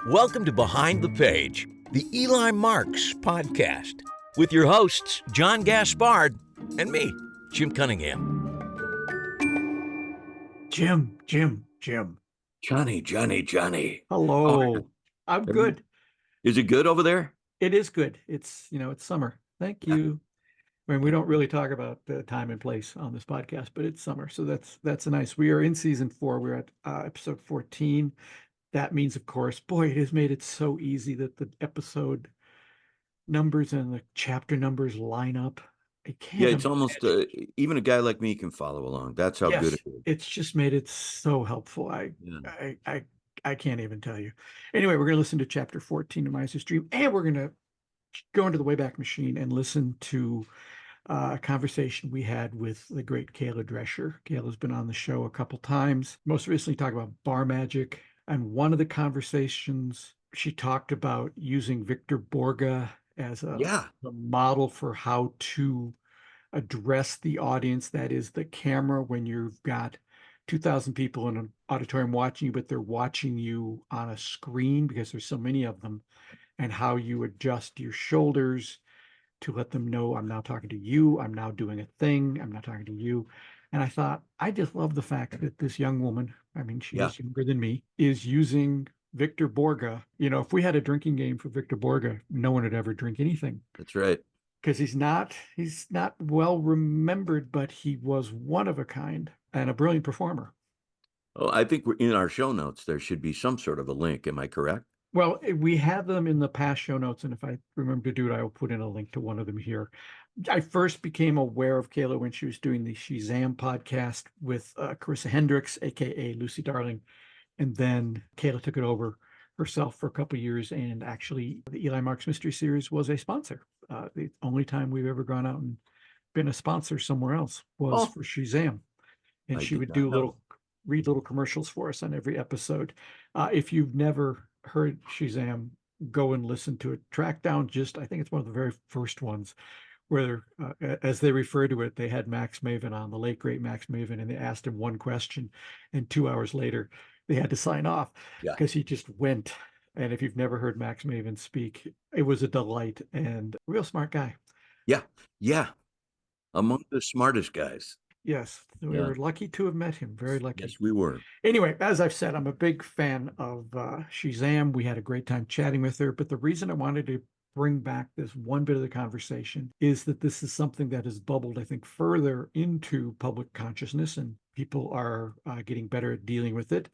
Welcome to Behind the Page, the Eli Marks podcast, with your hosts, John Gaspard and me, Jim Cunningham. Jim. Johnny. Hello. I'm good. Is it good over there? It is good. It's summer. Thank you. I mean, we don't really talk about the time and place on this podcast, but it's summer. So that's nice. We are in season 4. We're at episode 14. That means, of course, boy, it has made it so easy that the episode numbers and the chapter numbers line up. I can't. Yeah, it's almost even a guy like me can follow along. That's how good it is. It's just made it so helpful. I can't even tell you. Anyway, we're going to listen to chapter 14 of Miser's Dream, and we're going to go into the Wayback Machine and listen to a conversation we had with the great Kayla Drescher. Kayla's been on the show a couple times. Most recently talked about bar magic. And one of the conversations, she talked about using Victor Borge as a model for how to address the audience. That is the camera when you've got 2,000 people in an auditorium watching you, but they're watching you on a screen because there's so many of them, and how you adjust your shoulders to let them know, I'm now talking to you, I'm now doing a thing, I'm not talking to you. And I thought, I just love the fact that this young woman, I mean, she is younger than me, is using Victor Borge. You know, if we had a drinking game for Victor Borge, no one would ever drink anything. That's right. Because he's not well remembered, but he was one of a kind and a brilliant performer. Oh, I think we're in our show notes. There should be some sort of a link. Am I correct? Well, we have them in the past show notes, and if I remember to do it, I will put in a link to one of them here. I first became aware of Kayla when she was doing the Shazam podcast with Carissa Hendricks, aka Lucy Darling, and then Kayla took it over herself for a couple of years, and actually the Eli Marks Mystery Series was a sponsor. The only time we've ever gone out and been a sponsor somewhere else was for Shazam, and she would do read little commercials for us on every episode. If you've never heard Shazam, go and listen to it. Track down I think it's one of the very first ones where, as they refer to it, they had Max Maven on, the late great Max Maven, and they asked him one question, and 2 hours later they had to sign off because he just went. And if you've never heard Max Maven speak, it was a delight, and a real smart guy. Yeah. Among the smartest guys. Yes, we were lucky to have met him. Very lucky. Yes, we were. Anyway, as I've said, I'm a big fan of Shazam. We had a great time chatting with her. But the reason I wanted to bring back this one bit of the conversation is that this is something that has bubbled, I think, further into public consciousness, and people are getting better at dealing with it.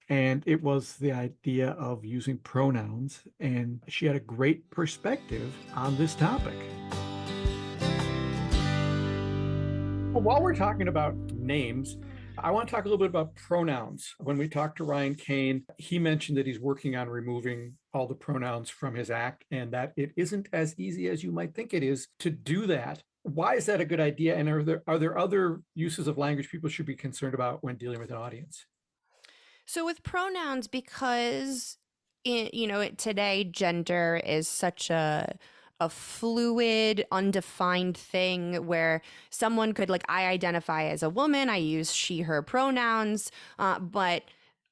And it was the idea of using pronouns. And she had a great perspective on this topic. While we're talking about names, I want to talk a little bit about pronouns. When we talked to Ryan Kane, he mentioned that he's working on removing all the pronouns from his act, and that it isn't as easy as you might think it is to do that. Why is that a good idea? And are there other uses of language people should be concerned about when dealing with an audience? So with pronouns, because today gender is such a fluid, undefined thing where someone could, like, I identify as a woman, I use she, her pronouns, but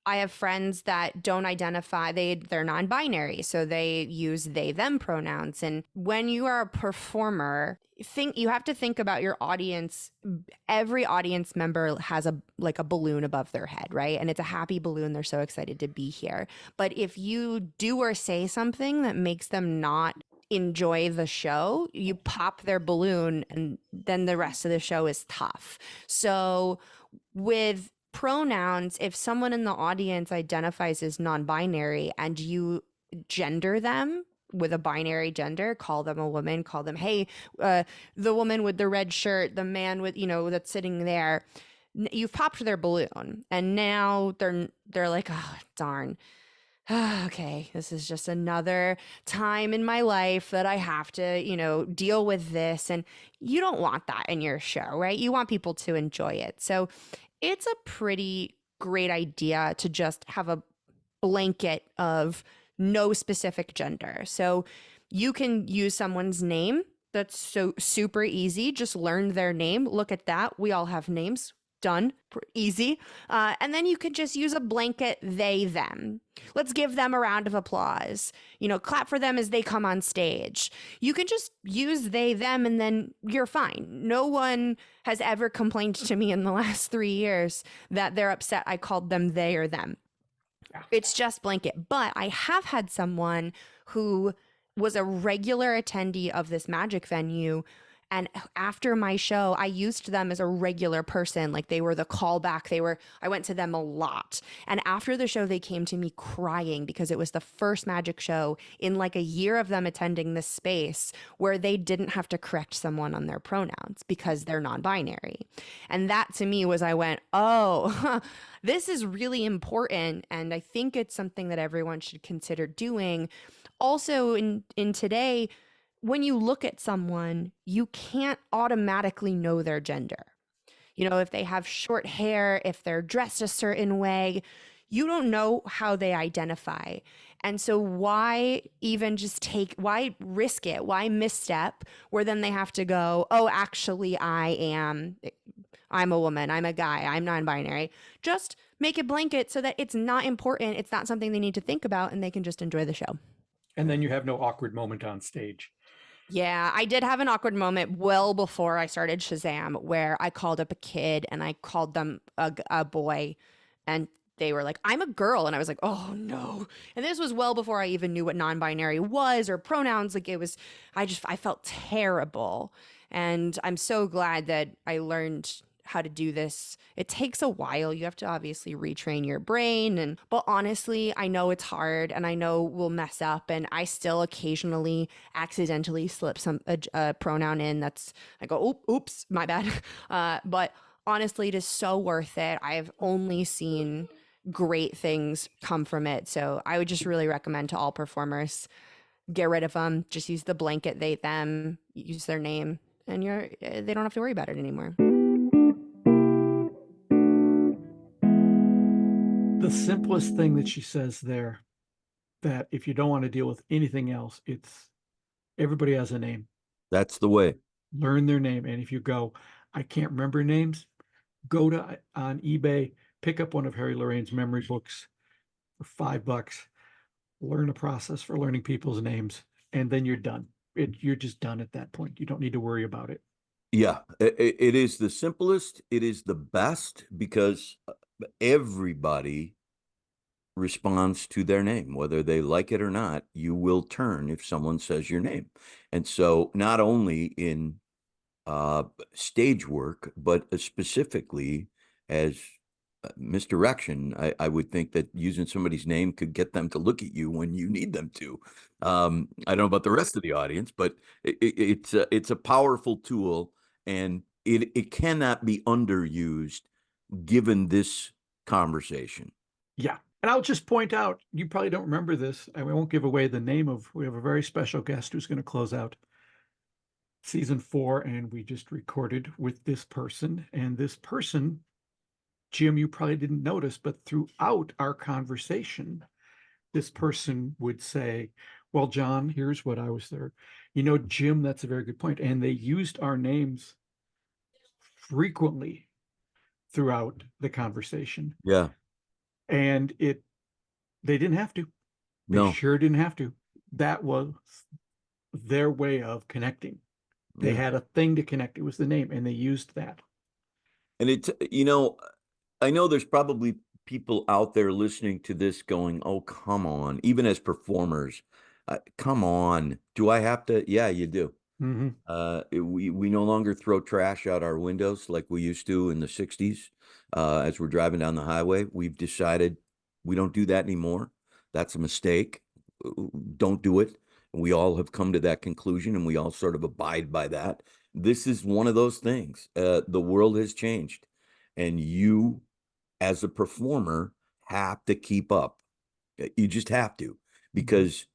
I have friends that don't identify, they're non-binary, so they use they, them pronouns. And when you are a performer, you have to think about your audience. Every audience member has a balloon above their head, right? And it's a happy balloon. They're so excited to be here. But if you do or say something that makes them not enjoy the show, you pop their balloon, and then the rest of the show is tough. So with pronouns, if someone in the audience identifies as non-binary and you gender them with a binary gender, call them a woman, call them, hey, the woman with the red shirt, the man with, that's sitting there, you've popped their balloon, and now they're like, oh, darn. Okay, this is just another time in my life that I have to, deal with this. And you don't want that in your show, right? You want people to enjoy it. So it's a pretty great idea to just have a blanket of no specific gender. So you can use someone's name. That's so super easy. Just learn their name. Look at that. We all have names. Done. Easy. And then you could just use a blanket they, them. Let's give them a round of applause. Clap for them as they come on stage. You can just use they, them, and then you're fine. No one has ever complained to me in the last 3 years that they're upset I called them they or them. It's just blanket. But I have had someone who was a regular attendee of this magic venue. And after my show, I used them as a regular person. Like they were the callback. I went to them a lot. And after the show, they came to me crying because it was the first magic show in like a year of them attending this space where they didn't have to correct someone on their pronouns because they're non-binary. And that to me was, I went, oh, this is really important. And I think it's something that everyone should consider doing. Also in today, when you look at someone, you can't automatically know their gender. If they have short hair, if they're dressed a certain way, you don't know how they identify. And so why why risk it? Why misstep where then they have to go, oh, actually, I'm a woman, I'm a guy, I'm non-binary. Just make it blanket so that it's not important. It's not something they need to think about and they can just enjoy the show. And then you have no awkward moment on stage. Yeah, I did have an awkward moment well before I started Shazam where I called up a kid and I called them a boy and they were like, I'm a girl. And I was like, oh no. And this was well before I even knew what non-binary was or pronouns. Like I felt terrible. And I'm so glad that I learned how to do this. It takes a while. You have to obviously retrain your brain, but honestly, I know it's hard and I know we'll mess up, and I still occasionally accidentally slip a pronoun in I go, oops, my bad. But honestly, it is so worth it. I've only seen great things come from it. So I would just really recommend to all performers, get rid of them. Just use the blanket they, them, use their name, and they don't have to worry about it anymore. The simplest thing that she says there, that if you don't want to deal with anything else, it's everybody has a name. That's the way. Learn their name. And if you go, I can't remember names, go on eBay, pick up one of Harry Lorraine's memory books for $5, learn a process for learning people's names, and then you're done. You're just done at that point. You don't need to worry about it. Yeah, it is the simplest. It is the best because everybody responds to their name, whether they like it or not. You will turn if someone says your name. And so not only in stage work, but specifically as misdirection, I would think that using somebody's name could get them to look at you when you need them to. I don't know about the rest of the audience, but it's a powerful tool, and it cannot be underused given this conversation. Yeah. And I'll just point out, you probably don't remember this, and we won't give away the name we have a very special guest who's going to close out season 4, and we just recorded with this person. And this person, Jim, you probably didn't notice, but throughout our conversation, this person would say, well, John, here's what I was there. Jim, that's a very good point. And they used our names frequently throughout the conversation. Yeah. And they didn't have to. They No. sure didn't have to. That was their way of connecting. They had a thing to connect. It was the name, and they used that. And I know there's probably people out there listening to this going, oh, come on, even as performers, come on. Do I have to? Yeah, you do. Mm-hmm. We no longer throw trash out our windows like we used to in the 60s as we're driving down the highway. We've decided we don't do that anymore. That's a mistake. Don't do it. We all have come to that conclusion, and we all sort of abide by that. This is one of those things. The world has changed, and you, as a performer, have to keep up. You just have to, because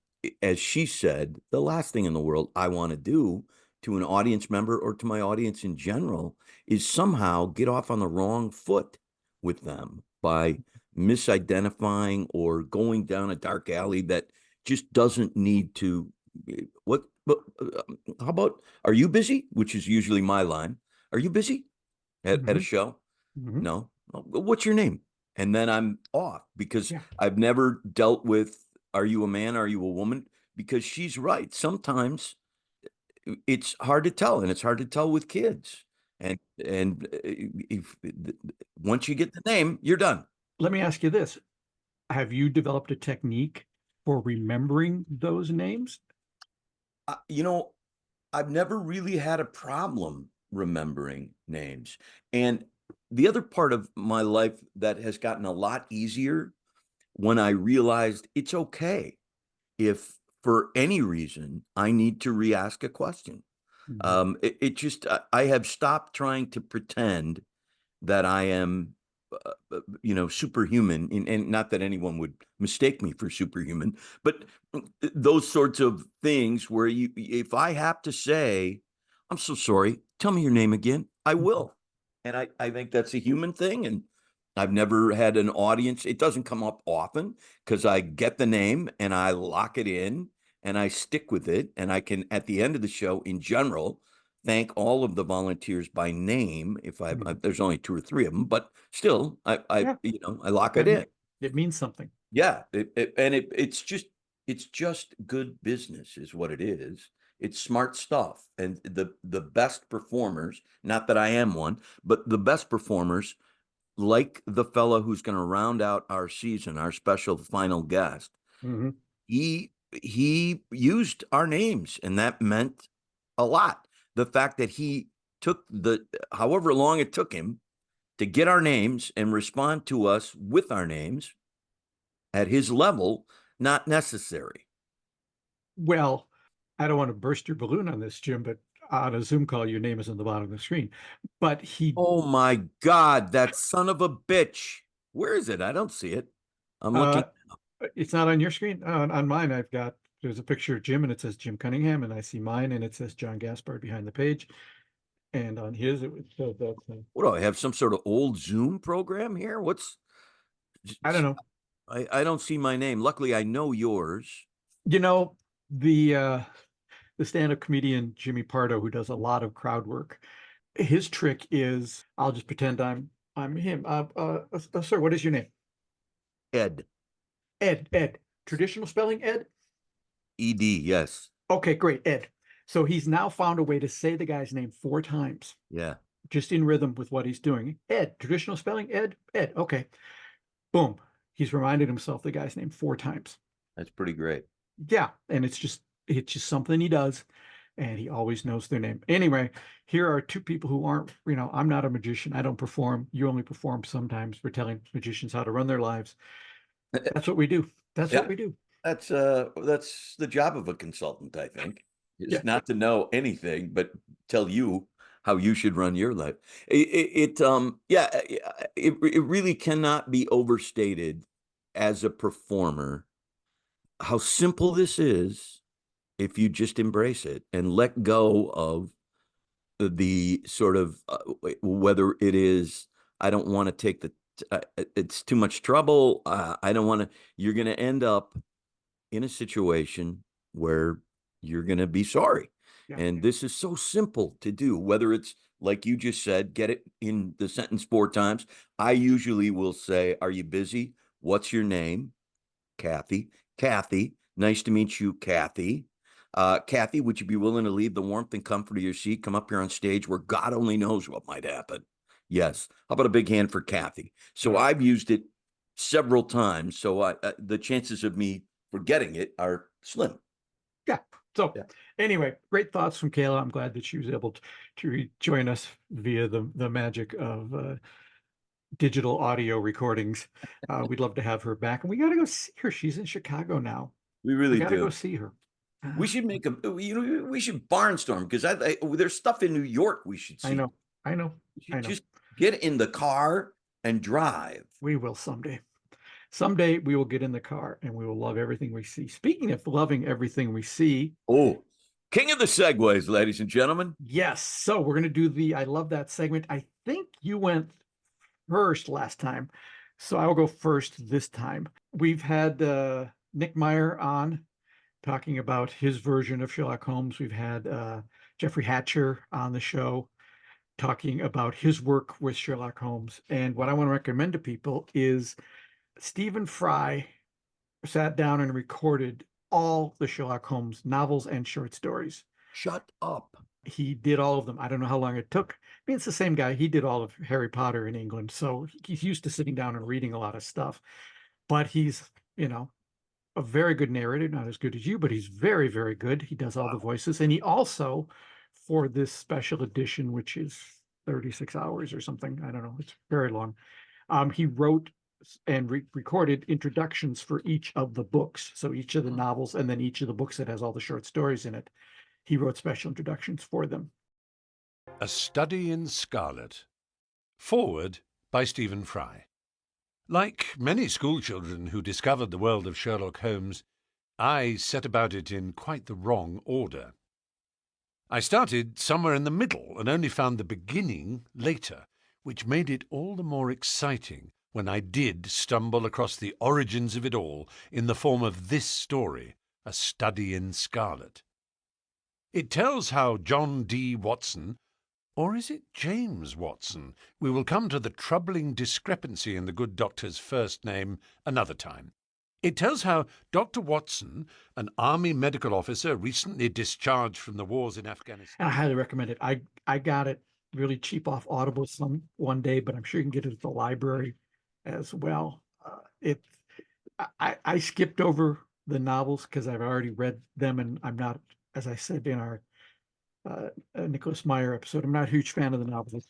as she said, the last thing in the world I want to do to an audience member or to my audience in general is somehow get off on the wrong foot with them by misidentifying or going down a dark alley that just doesn't need to. How about, are you busy? Which is usually my line. Are you busy at a show? Mhm. No. What's your name? And then I'm off because Yeah. I've never dealt with, are you a man? Are you a woman? Because she's right. Sometimes it's hard to tell, and it's hard to tell with kids. And if once you get the name, you're done. Let me ask you this. Have you developed a technique for remembering those names? You know, I've never really had a problem remembering names. And the other part of my life that has gotten a lot easier when I realized it's okay if for any reason I need to re-ask a question. Mhm. It just, I have stopped trying to pretend that I am, superhuman. And not that anyone would mistake me for superhuman, but those sorts of things where if I have to say, I'm so sorry, tell me your name again, I will. And I think that's a human thing. And I've never had an audience. It doesn't come up often because I get the name and I lock it in and I stick with it. And I can, at the end of the show, in general, thank all of the volunteers by name. If there's only 2 or 3 of them, but still, Yeah. I lock it in. It means something. Yeah, it's just good business, is what it is. It's smart stuff, and the best performers. Not that I am one, but the best performers, like the fellow who's going to round out our season, our special final guest. Mhm. He used our names, and that meant a lot. The fact that he took however long it took him to get our names and respond to us with our names at his level, not necessary. Well, I don't want to burst your balloon on this, Jim, but on a Zoom call, your name is on the bottom of the screen. But Oh my God, that son of a bitch. Where is it? I don't see it. I'm looking. It's not on your screen. On mine, there's a picture of Jim and it says Jim Cunningham, and I see mine and it says John Gaspard behind the page. And on his, it says that. What do I have? Some sort of old Zoom program here? I don't know. I don't see my name. Luckily, I know yours. You know, the stand-up comedian Jimmy Pardo, who does a lot of crowd work, his trick is I'll just pretend I'm him. Sir, what is your name? Ed. Ed. Traditional spelling, Ed? ED, yes. Okay, great, Ed. So he's now found a way to say the guy's name 4 times, Yeah. just in rhythm with what he's doing. Ed, traditional spelling, Ed. Okay. Boom. He's reminded himself the guy's name 4 times. That's pretty great. Yeah, and it's just something he does, and he always knows their name. Anyway, here are 2 people who aren't, I'm not a magician. I don't perform. You only perform sometimes. We're telling magicians how to run their lives. That's what we do. That's Yeah. what we do. That's the job of a consultant, I think, is Yeah. not to know anything, but tell you how you should run your life. It really cannot be overstated as a performer how simple this is if you just embrace it and let go of the sort of whether it is, I don't want to take it's too much trouble. I don't want to. You're going to end up in a situation where you're going to be sorry. Yeah. And this is so simple to do, whether it's like you just said, get it in the sentence 4 times. I usually will say, are you busy? What's your name? Kathy. Kathy. Nice to meet you, Kathy. Kathy, would you be willing to leave the warmth and comfort of your seat, come up here on stage where God only knows what might happen? Yes. How about a big hand for Kathy? So I've used it several times. So the chances of me forgetting it are slim. Yeah. So anyway, great thoughts from Kayla. I'm glad that she was able to join us via the magic of digital audio recordings. We'd love to have her back, and we got to go see her. She's in Chicago now. We really got to do. go see her. We should make we should barnstorm because there's stuff in New York we should see. I know. Just get in the car and drive. We will someday. Someday we will get in the car and we will love everything we see. Speaking of loving everything we see. Oh, king of the segues, ladies and gentlemen. Yes. So we're going to do I love that segment. I think you went first last time, so I will go first this time. We've had Nick Meyer on talking about his version of Sherlock Holmes. We've had Jeffrey Hatcher on the show. talking about his work with Sherlock Holmes. And what I want to recommend to people is Stephen Fry sat down and recorded all the Sherlock Holmes novels and short stories. Shut up. He did all of them. I don't know how long it took. I mean, it's the same guy. He did all of Harry Potter in England, so he's used to sitting down and reading a lot of stuff. But he's, a very good narrator, not as good as you, but he's very, very good. He does all the voices. And he also, for this special edition, which is 36 hours or something, I don't know, it's very long, he wrote and recorded introductions for each of the books. So each of the novels and then each of the books that has all the short stories in it, he wrote special introductions for them. A Study in Scarlet. Forward by Stephen Fry. Like many schoolchildren who discovered the world of Sherlock Holmes, I set about it in quite the wrong order. I started somewhere in the middle and only found the beginning later, which made it all the more exciting when I did stumble across the origins of it all in the form of this story, A Study in Scarlet. It tells how John D. Watson, or is it James Watson? We will come to the troubling discrepancy in the good doctor's first name another time. It tells how Dr. Watson, an army medical officer recently discharged from the wars in Afghanistan. And I highly recommend it. I got it really cheap off Audible one day, but I'm sure you can get it at the library as well. I skipped over the novels because I've already read them, and I'm not, as I said in our Nicholas Meyer episode, I'm not a huge fan of the novels,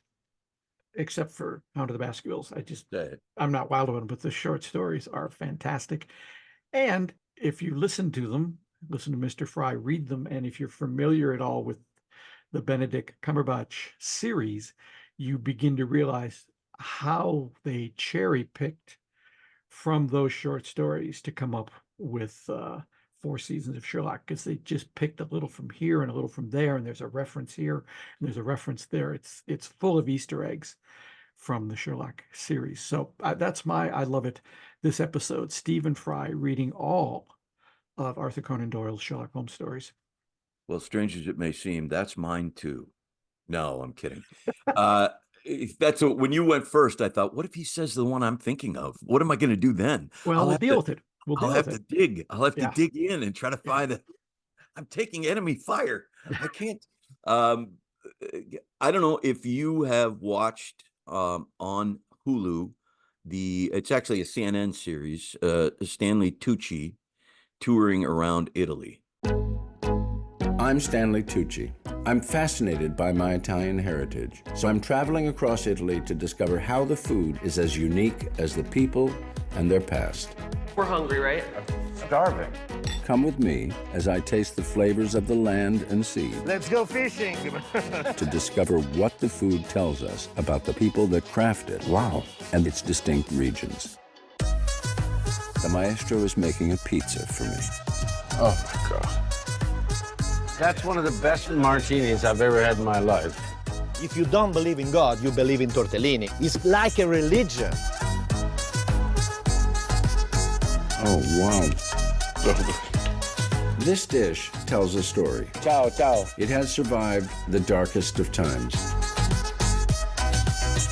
except for Hound of the Baskervilles. I'm not wild about them, but the short stories are fantastic. And if you listen to them, listen to Mr. Fry read them, and if you're familiar at all with the Benedict Cumberbatch series, you begin to realize how they cherry-picked from those short stories to come up with 4 seasons of Sherlock, because they just picked a little from here and a little from there, and there's a reference here and there's a reference there. It's full of Easter eggs from the Sherlock series. So I love it. This episode, Stephen Fry reading all of Arthur Conan Doyle's Sherlock Holmes stories. Well, strange as it may seem, that's mine too. No, I'm kidding. When you went first, I thought, what if he says the one I'm thinking of? What am I going to do then? Well, we'll deal with it. I'll have to dig. I'll have to dig in and try to find it. I'm taking enemy fire. I can't. I don't know if you have watched on Hulu it's actually a CNN series, Stanley Tucci touring around Italy. I'm Stanley Tucci. I'm fascinated by my Italian heritage, so I'm traveling across Italy to discover how the food is as unique as the people and their past. We're hungry, right? Starving. Come with me as I taste the flavors of the land and sea. Let's go fishing. To discover what the food tells us about the people that craft it. Wow. And its distinct regions. The maestro is making a pizza for me. Oh my God. That's one of the best martinis I've ever had in my life. If you don't believe in God, you believe in tortellini. It's like a religion. Oh, wow. This dish tells a story. Ciao, ciao. It has survived the darkest of times.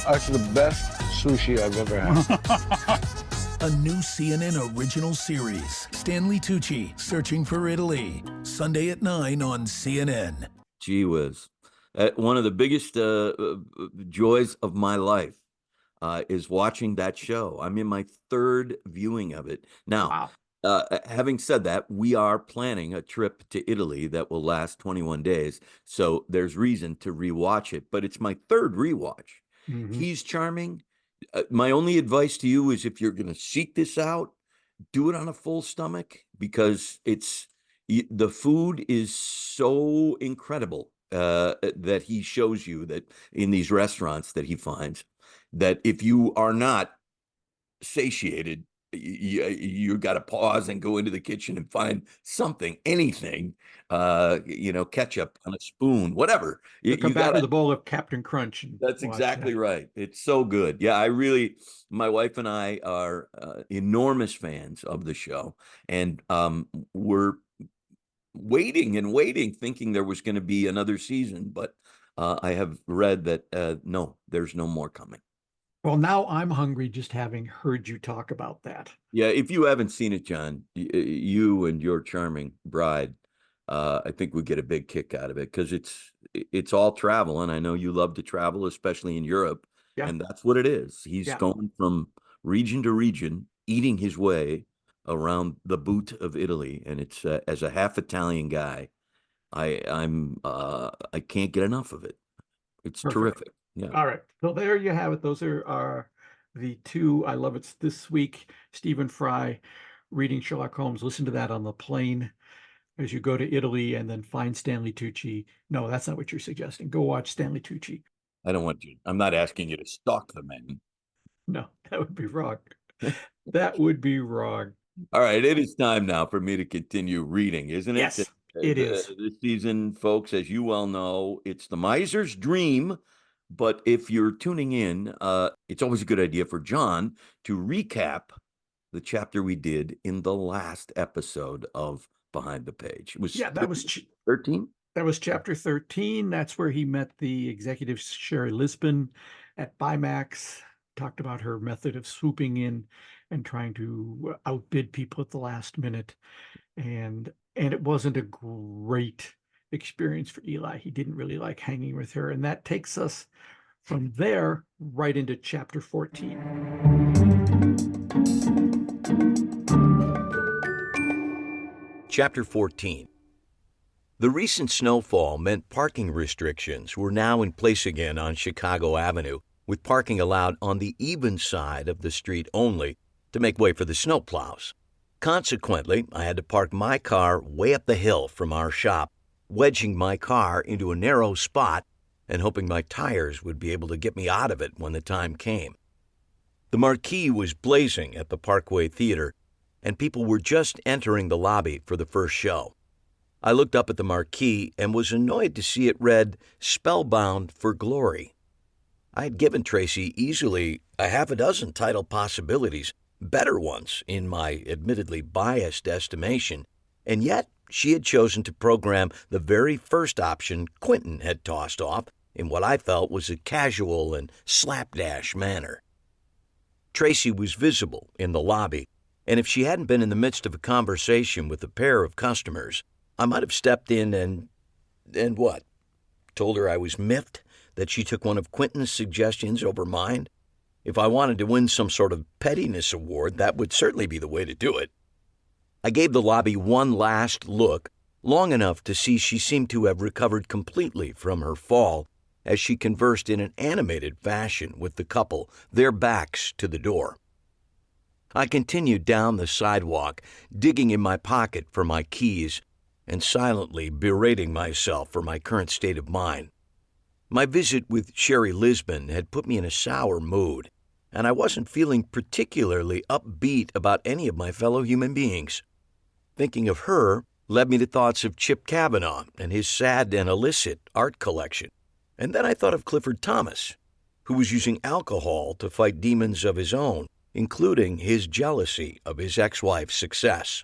That's the best sushi I've ever had. A new CNN original series, Stanley Tucci, Searching for Italy, Sunday at 9 on CNN. Gee whiz. One of the biggest joys of my life is watching that show. I'm in my 3rd viewing of it. Now, having said that, we are planning a trip to Italy that will last 21 days. So there's reason to rewatch it, but it's my 3rd rewatch. Mm-hmm. He's charming. My only advice to you is if you're going to seek this out, do it on a full stomach, because the food is so incredible that he shows you that in these restaurants that he finds, that if you are not satiated, you got to pause and go into the kitchen and find something, anything, ketchup on a spoon, whatever. You come back with a bowl of Captain Crunch. That's exactly right. It's so good. Yeah, my wife and I are enormous fans of the show, and we're waiting, thinking there was going to be another season, but I have read that no, there's no more coming. Well, now I'm hungry just having heard you talk about that. Yeah, if you haven't seen it, John, you and your charming bride, I think we get a big kick out of it because it's all travel, and I know you love to travel, especially in Europe, Yeah. and that's what it is. He's Yeah. going from region to region, eating his way around the boot of Italy, and it's as a half Italian guy, I can't get enough of it. It's Perfect. terrific. Yeah. All right. So there you have it. Those are the two I love it's this week. Stephen Fry reading Sherlock Holmes. Listen to that on the plane as you go to Italy, and then find Stanley Tucci. No, that's not what you're suggesting. Go watch Stanley Tucci. I'm not asking you to stalk the man. No, that would be wrong. That would be wrong. All right, it is time now for me to continue reading, isn't it? Yes, it is. This season, folks, as you well know, it's the miser's dream. But if you're tuning in, it's always a good idea for John to recap the chapter we did in the last episode of Behind the Page. It was that was 13. That was chapter 13. That's where he met the executive Sherry Lisbon at Bimax, talked about her method of swooping in and trying to outbid people at the last minute. And it wasn't a great experience for Eli. He didn't really like hanging with her. And that takes us from there right into chapter 14. Chapter 14. The recent snowfall meant parking restrictions were now in place again on Chicago Avenue, with parking allowed on the even side of the street only to make way for the snowplows. Consequently, I had to park my car way up the hill from our shop, wedging my car into a narrow spot and hoping my tires would be able to get me out of it when the time came. The marquee was blazing at the Parkway Theater, and people were just entering the lobby for the first show. I looked up at the marquee and was annoyed to see it read, "Spellbound for Glory." I had given Tracy easily a half a dozen title possibilities, better ones in my admittedly biased estimation, and yet she had chosen to program the very first option Quentin had tossed off in what I felt was a casual and slapdash manner. Tracy was visible in the lobby, and if she hadn't been in the midst of a conversation with a pair of customers, I might have stepped in and what? Told her I was miffed that she took one of Quentin's suggestions over mine? If I wanted to win some sort of pettiness award, that would certainly be the way to do it. I gave the lobby one last look, long enough to see she seemed to have recovered completely from her fall as she conversed in an animated fashion with the couple, their backs to the door. I continued down the sidewalk, digging in my pocket for my keys, and silently berating myself for my current state of mind. My visit with Sherry Lisbon had put me in a sour mood, and I wasn't feeling particularly upbeat about any of my fellow human beings. Thinking of her led me to thoughts of Chip Kavanaugh and his sad and illicit art collection. And then I thought of Clifford Thomas, who was using alcohol to fight demons of his own, including his jealousy of his ex-wife's success.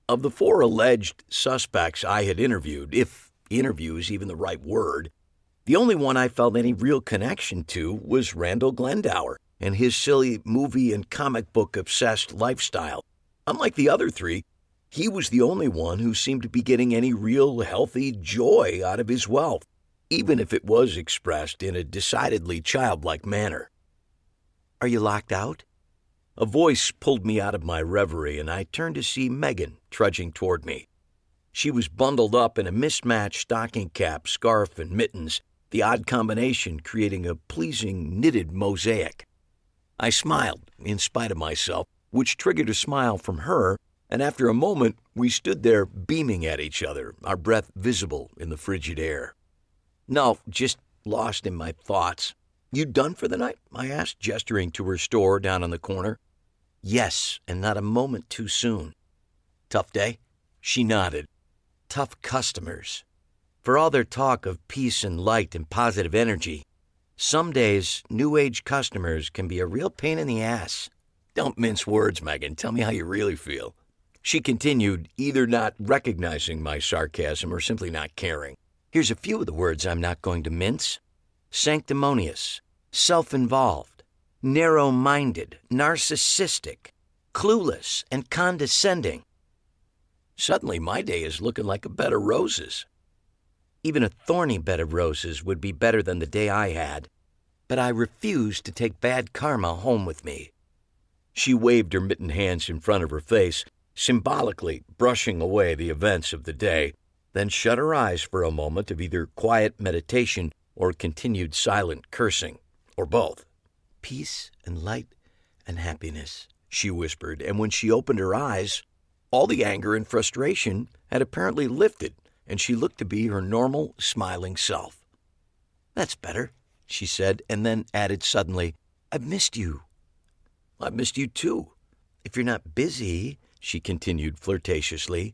Of the 4 alleged suspects I had interviewed, if interview is even the right word, the only one I felt any real connection to was Randall Glendower and his silly movie and comic book obsessed lifestyle. Unlike the other 3, he was the only one who seemed to be getting any real healthy joy out of his wealth, even if it was expressed in a decidedly childlike manner. "Are you locked out?" A voice pulled me out of my reverie, and I turned to see Megan trudging toward me. She was bundled up in a mismatched stocking cap, scarf, and mittens, the odd combination creating a pleasing knitted mosaic. I smiled, in spite of myself, which triggered a smile from her, and after a moment we stood there beaming at each other, our breath visible in the frigid air. "No, just lost in my thoughts. You done for the night?" I asked, gesturing to her store down on the corner. "Yes, and not a moment too soon." "Tough day?" She nodded. "Tough customers. For all their talk of peace and light and positive energy, some days New Age customers can be a real pain in the ass." "Don't mince words, Megan. Tell me how you really feel." She continued, either not recognizing my sarcasm or simply not caring. Here's a few of the words I'm not going to mince: sanctimonious, self-involved, narrow-minded, narcissistic, clueless, and condescending. Suddenly, my day is looking like a bed of roses. Even a thorny bed of roses would be better than the day I had, but I refuse to take bad karma home with me. She waved her mittened hands in front of her face, symbolically brushing away the events of the day, then shut her eyes for a moment of either quiet meditation or continued silent cursing, or both. "Peace and light and happiness," she whispered, and when she opened her eyes, all the anger and frustration had apparently lifted, and she looked to be her normal, smiling self. "That's better," she said, and then added suddenly, "I've missed you." "I've missed you too. If you're not busy," she continued flirtatiously,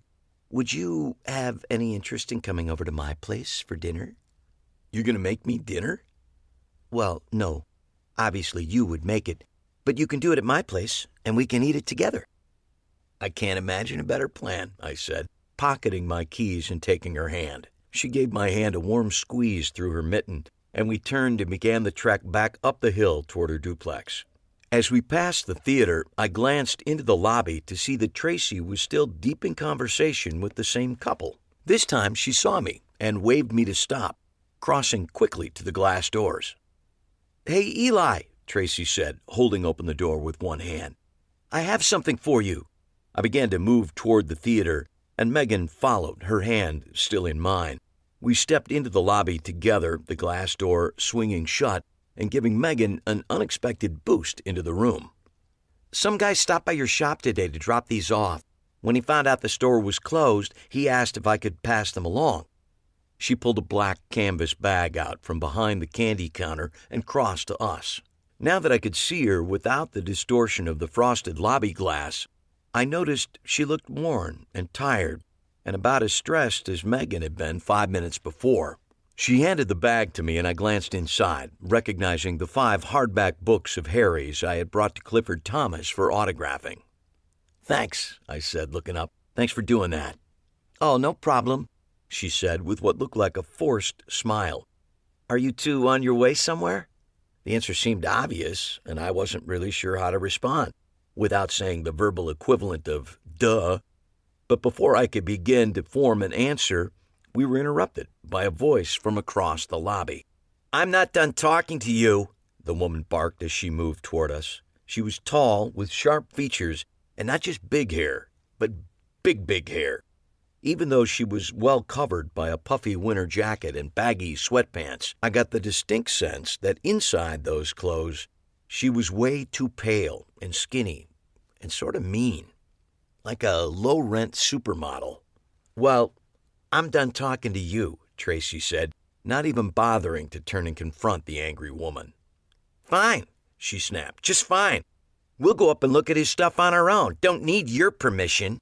"would you have any interest in coming over to my place for dinner?" "You gonna make me dinner?" "Well, no. Obviously you would make it, but you can do it at my place, and we can eat it together." "I can't imagine a better plan," I said, pocketing my keys and taking her hand. She gave my hand a warm squeeze through her mitten, and we turned and began the trek back up the hill toward her duplex. As we passed the theater, I glanced into the lobby to see that Tracy was still deep in conversation with the same couple. This time she saw me and waved me to stop, crossing quickly to the glass doors. "Hey, Eli," Tracy said, holding open the door with one hand. "I have something for you." I began to move toward the theater, and Megan followed, her hand still in mine. We stepped into the lobby together, the glass door swinging shut and giving Megan an unexpected boost into the room. "Some guy stopped by your shop today to drop these off. When he found out the store was closed, he asked if I could pass them along." She pulled a black canvas bag out from behind the candy counter and crossed to us. Now that I could see her without the distortion of the frosted lobby glass, I noticed she looked worn and tired and about as stressed as Megan had been 5 minutes before. She handed the bag to me, and I glanced inside, recognizing the 5 hardback books of Harry's I had brought to Clifford Thomas for autographing. "Thanks," I said, looking up. "Thanks for doing that." "Oh, no problem," she said with what looked like a forced smile. "Are you two on your way somewhere?" The answer seemed obvious, and I wasn't really sure how to respond, without saying the verbal equivalent of duh. But before I could begin to form an answer, we were interrupted by a voice from across the lobby. "I'm not done talking to you," the woman barked as she moved toward us. She was tall, with sharp features, and not just big hair, but big hair. Even though she was well covered by a puffy winter jacket and baggy sweatpants, I got the distinct sense that inside those clothes, she was way too pale and skinny and sort of mean, like a low-rent supermodel. "Well, I'm done talking to you," Tracy said, not even bothering to turn and confront the angry woman. "Fine," she snapped, "just fine. We'll go up and look at his stuff on our own. Don't need your permission."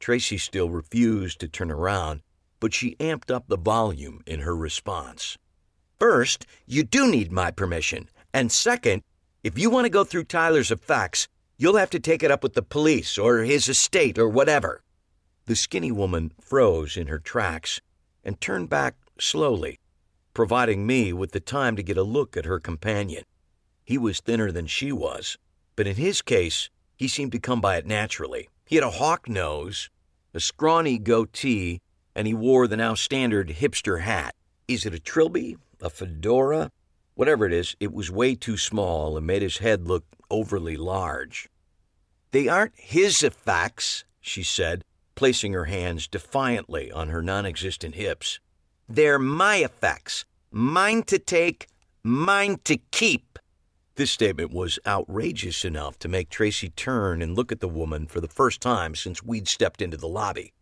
Tracy still refused to turn around, but she amped up the volume in her response. "First, you do need my permission. And second, if you want to go through Tyler's effects, you'll have to take it up with the police or his estate or whatever." The skinny woman froze in her tracks and turned back slowly, providing me with the time to get a look at her companion. He was thinner than she was, but in his case, he seemed to come by it naturally. He had a hawk nose, a scrawny goatee, and he wore the now standard hipster hat. Is it a trilby? A fedora? Whatever it is, it was way too small and made his head look overly large. "They aren't his effects," she said, placing her hands defiantly on her non-existent hips. "They're my effects. Mine to take, mine to keep." This statement was outrageous enough to make Tracy turn and look at the woman for the first time since we'd stepped into the lobby.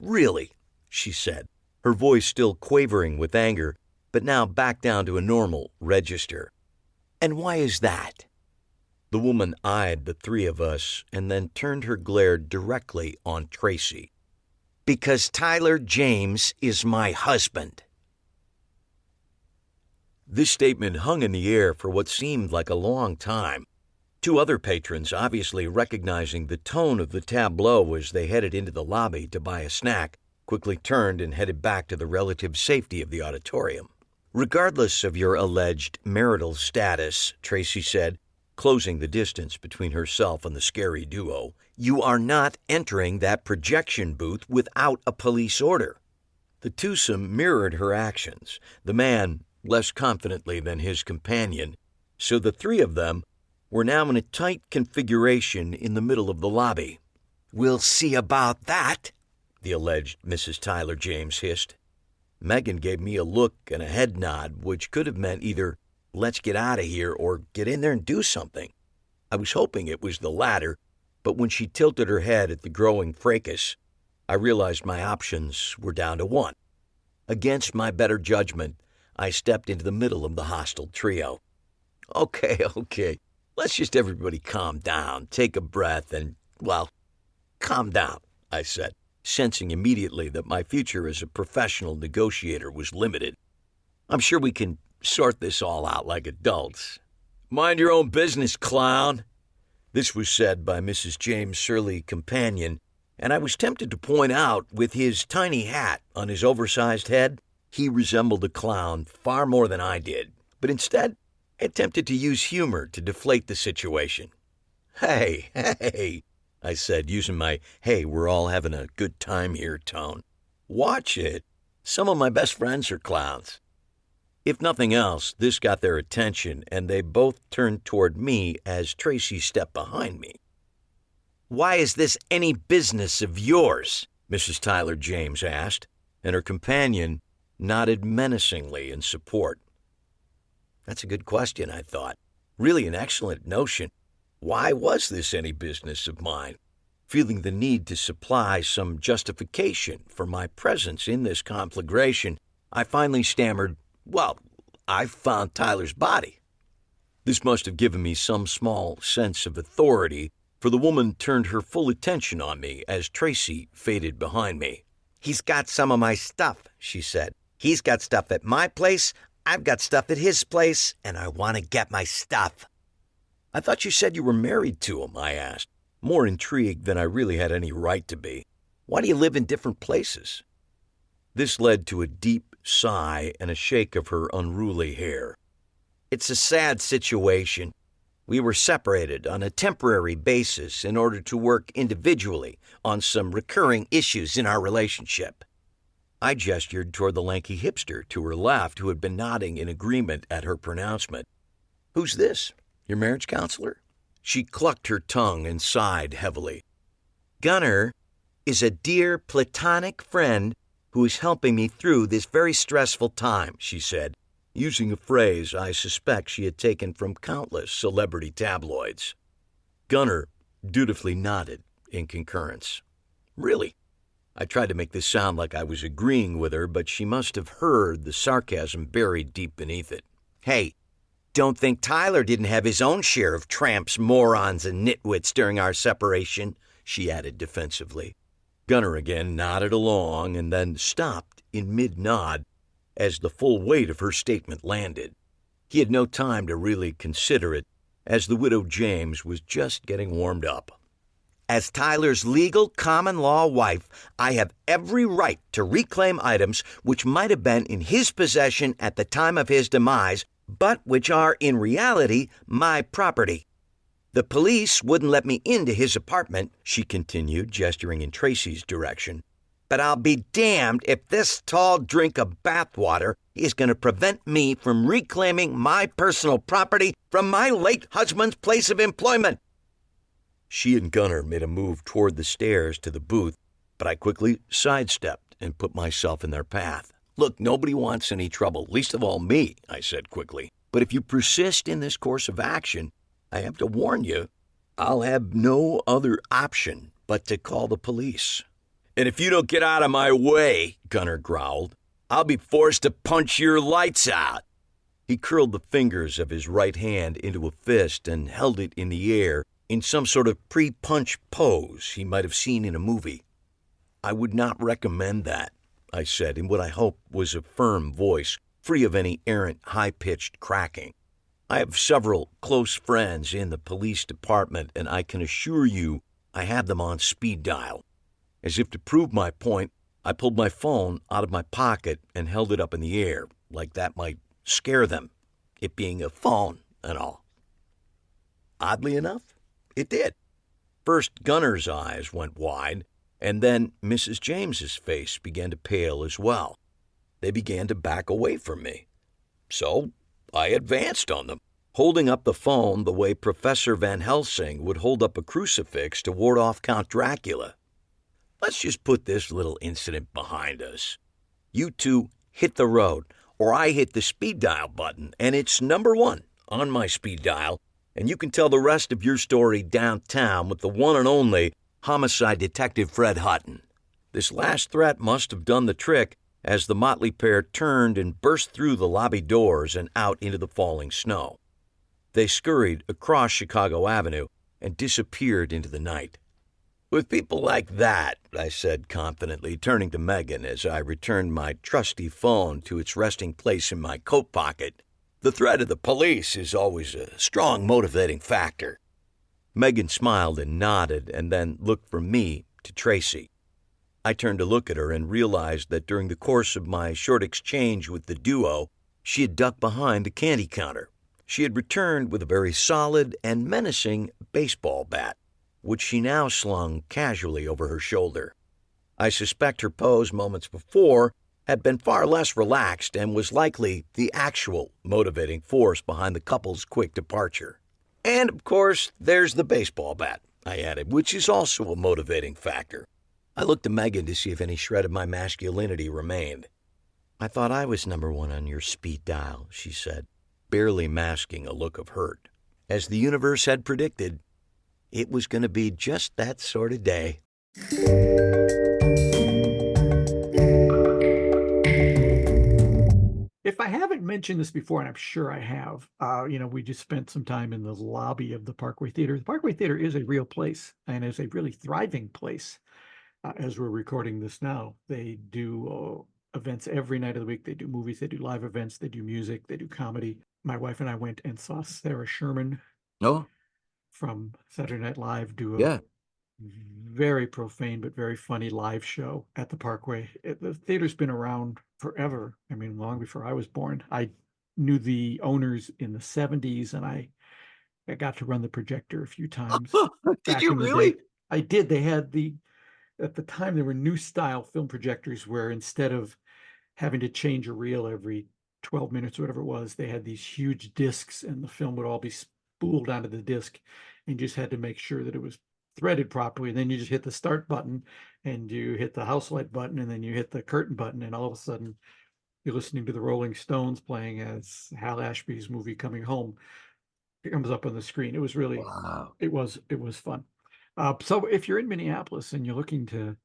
"Really?" she said, her voice still quavering with anger, but now back down to a normal register. "And why is that?" The woman eyed the 3 of us and then turned her glare directly on Tracy. "Because Tyler James is my husband." This statement hung in the air for what seemed like a long time. 2 other patrons, obviously recognizing the tone of the tableau as they headed into the lobby to buy a snack, quickly turned and headed back to the relative safety of the auditorium. "Regardless of your alleged marital status," Tracy said, closing the distance between herself and the scary duo, "you are not entering that projection booth without a police order." The twosome mirrored her actions, the man less confidently than his companion, so the three of them were now in a tight configuration in the middle of the lobby. "We'll see about that," the alleged Mrs. Tyler James hissed. Megan gave me a look and a head nod, which could have meant either "let's get out of here" or "get in there and do something." I was hoping it was the latter, but when she tilted her head at the growing fracas, I realized my options were down to one. Against my better judgment, I stepped into the middle of the hostile trio. Okay, let's just everybody calm down, take a breath, and, well, calm down," I said, sensing immediately that my future as a professional negotiator was limited. "I'm sure we can sort this all out like adults." "Mind your own business, clown." This was said by Mrs. James' surly companion, and I was tempted to point out, with his tiny hat on his oversized head, he resembled a clown far more than I did, but instead I attempted to use humor to deflate the situation. Hey, I said, using my "hey, we're all having a good time here" tone. "Watch it. Some of my best friends are clowns." If nothing else, this got their attention, and they both turned toward me as Tracy stepped behind me. "Why is this any business of yours?" Mrs. Tyler James asked, and her companion nodded menacingly in support. That's a good question, I thought. Really an excellent notion. Why was this any business of mine? Feeling the need to supply some justification for my presence in this conflagration, I finally stammered, "Well, I found Tyler's body." This must have given me some small sense of authority, for the woman turned her full attention on me as Tracy faded behind me. "He's got some of my stuff," she said. "He's got stuff at my place, I've got stuff at his place, and I want to get my stuff." "I thought you said you were married to him," I asked, more intrigued than I really had any right to be. "Why do you live in different places?" This led to a deep sigh and a shake of her unruly hair. "It's a sad situation. We were separated on a temporary basis in order to work individually on some recurring issues in our relationship." I gestured toward the lanky hipster to her left, who had been nodding in agreement at her pronouncement. "Who's this? Your marriage counselor?" She clucked her tongue and sighed heavily. "Gunnar is a dear platonic friend who is helping me through this very stressful time," she said, using a phrase I suspect she had taken from countless celebrity tabloids. Gunnar dutifully nodded in concurrence. "Really?" I tried to make this sound like I was agreeing with her, but she must have heard the sarcasm buried deep beneath it. "Hey, don't think Tyler didn't have his own share of tramps, morons, and nitwits during our separation," she added defensively. Gunnar again nodded along and then stopped in mid-nod as the full weight of her statement landed. He had no time to really consider it, as the widow James was just getting warmed up. "As Tyler's legal common-law wife, I have every right to reclaim items which might have been in his possession at the time of his demise, but which are, in reality, my property. The police wouldn't let me into his apartment," she continued, gesturing in Tracy's direction. "But I'll be damned if this tall drink of bathwater is going to prevent me from reclaiming my personal property from my late husband's place of employment." She and Gunnar made a move toward the stairs to the booth, but I quickly sidestepped and put myself in their path. "Look, nobody wants any trouble, least of all me," I said quickly. "But if you persist in this course of action, I have to warn you, I'll have no other option but to call the police." "And if you don't get out of my way," Gunnar growled, "I'll be forced to punch your lights out." He curled the fingers of his right hand into a fist and held it in the air in some sort of pre-punch pose he might have seen in a movie. "I would not recommend that," I said in what I hoped was a firm voice, free of any errant high-pitched cracking. "I have several close friends in the police department, and I can assure you I have them on speed dial." As if to prove my point, I pulled my phone out of my pocket and held it up in the air, like that might scare them, it being a phone and all. Oddly enough, it did. First, Gunner's eyes went wide, and then Mrs. James's face began to pale as well. They began to back away from me. So I advanced on them, holding up the phone the way Professor Van Helsing would hold up a crucifix to ward off Count Dracula. Let's just put this little incident behind us. You two hit the road, or I hit the speed dial button, and it's number 1 on my speed dial, and you can tell the rest of your story downtown with the one and only homicide detective Fred Hutton. This last threat must have done the trick as the motley pair turned and burst through the lobby doors and out into the falling snow. They scurried across Chicago Avenue and disappeared into the night. With people like that, I said confidently, turning to Megan as I returned my trusty phone to its resting place in my coat pocket, the threat of the police is always a strong motivating factor. Megan smiled and nodded and then looked from me to Tracy. I turned to look at her and realized that during the course of my short exchange with the duo, she had ducked behind the candy counter. She had returned with a very solid and menacing baseball bat, which she now slung casually over her shoulder. I suspect her pose moments before had been far less relaxed and was likely the actual motivating force behind the couple's quick departure. And, of course, there's the baseball bat, I added, which is also a motivating factor. I looked to Megan to see if any shred of my masculinity remained. I thought I was number 1 on your speed dial, she said, barely masking a look of hurt. As the universe had predicted, it was going to be just that sort of day. If I haven't mentioned this before, and I'm sure I have, we just spent some time in the lobby of the Parkway Theater. The Parkway Theater is a real place and is a really thriving place. As we're recording this now, they do events every night of the week. They do movies, they do live events, they do music, they do comedy. My wife and I went and saw Sarah Sherman from Saturday Night Live do a very profane but very funny live show at the Parkway. The theater's been around forever. I mean, long before I was born. I knew the owners in the 70s, and I got to run the projector a few times. Did you really? I did. They had at the time, there were new style film projectors where instead of having to change a reel every 12 minutes or whatever it was, they had these huge discs and the film would all be spooled onto the disc, and you just had to make sure that it was threaded properly. And then you just hit the start button and you hit the house light button and then you hit the curtain button, and all of a sudden you're listening to the Rolling Stones playing as Hal Ashby's movie Coming Home. It comes up on the screen. It was really, wow. It was fun. So if you're in Minneapolis and you're looking to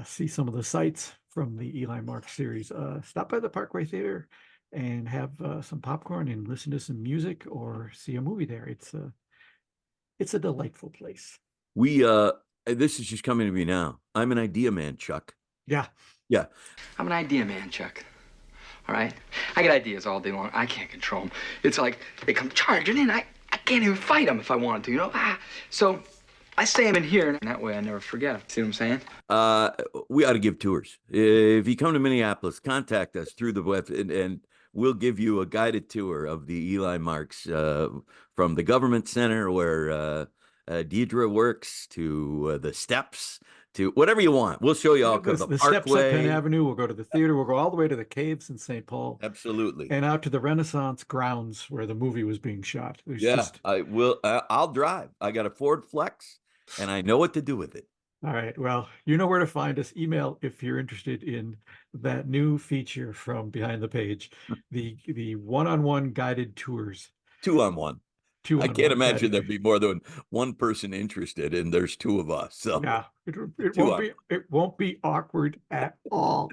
see some of the sights from the Eli Mark series, stop by the Parkway Theater and have some popcorn and listen to some music or see a movie there. It's a delightful place. This is just coming to me now. I'm an idea man, Chuck. Yeah. I'm an idea man, Chuck. All right? I get ideas all day long. I can't control them. It's like they come charging in. I can't even fight them if I wanted to, you know? So I say them in here, and that way I never forget them. See what I'm saying? We ought to give tours. If you come to Minneapolis, contact us through the web, and we'll give you a guided tour of the Eli Marks from the government center where Deidre works to the steps to whatever you want. We'll show you all the steps Parkway. at Penn Avenue. We'll go to the theater. We'll go all the way to the caves in St. Paul. Absolutely. And out to the Renaissance grounds where the movie was being shot. I will. I'll drive. I got a Ford Flex, and I know what to do with it. All right. Well, you know where to find us. Email if you're interested in that new feature from Behind the Page, the one-on-one guided tours. 2-on-1. I can't imagine there'd be more than one person interested, and there's 2 of us. So yeah, it won't be awkward at all.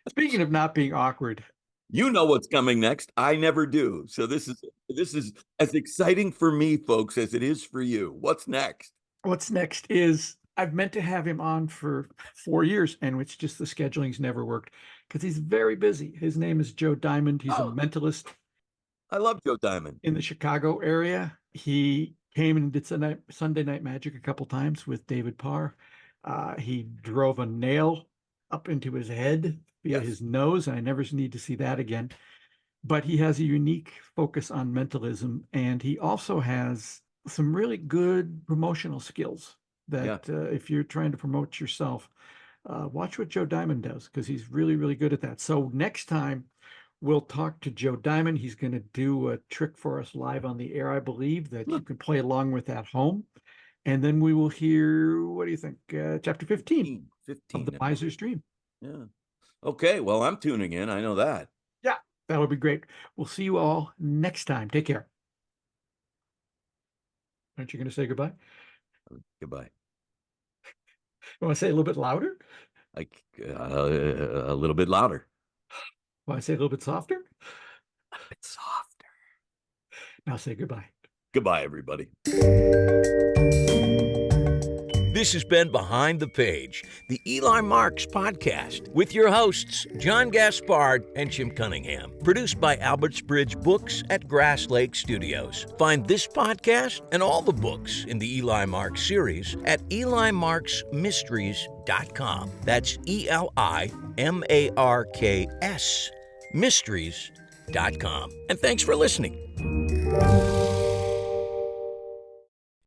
Speaking of not being awkward, you know what's coming next. I never do. So this is as exciting for me, folks, as it is for you. What's next? What's next is I've meant to have him on for 4 years, and it's just the scheduling's never worked because he's very busy. His name is Joe Diamond. He's a mentalist. I love Joe Diamond. In the Chicago area. He came and did Sunday Night Magic a couple times with David Parr. He drove a nail up into his head via Yes. his nose, and I never need to see that again. But he has a unique focus on mentalism, and he also has some really good promotional skills that if you're trying to promote yourself, watch what Joe Diamond does, because he's really, really good at that. So next time we'll talk to Joe Diamond. He's going to do a trick for us live on the air, I believe, that you can play along with at home. And then we will hear, what do you think, chapter 15 of The Miser's Dream. Yeah. Okay, well, I'm tuning in. I know that. Yeah, that would be great. We'll see you all next time. Take care. Aren't you going to say goodbye? Goodbye. You want to say a little bit louder? Like a little bit louder. Want to say a little bit softer? A bit softer. Now say goodbye. Goodbye, everybody. This has been Behind the Page, the Eli Marks podcast, with your hosts, John Gaspard and Jim Cunningham. Produced by Alberts Bridge Books at Grass Lake Studios. Find this podcast and all the books in the Eli Marks series at EliMarksMysteries.com. That's ELIMARKS Mysteries.com. And thanks for listening.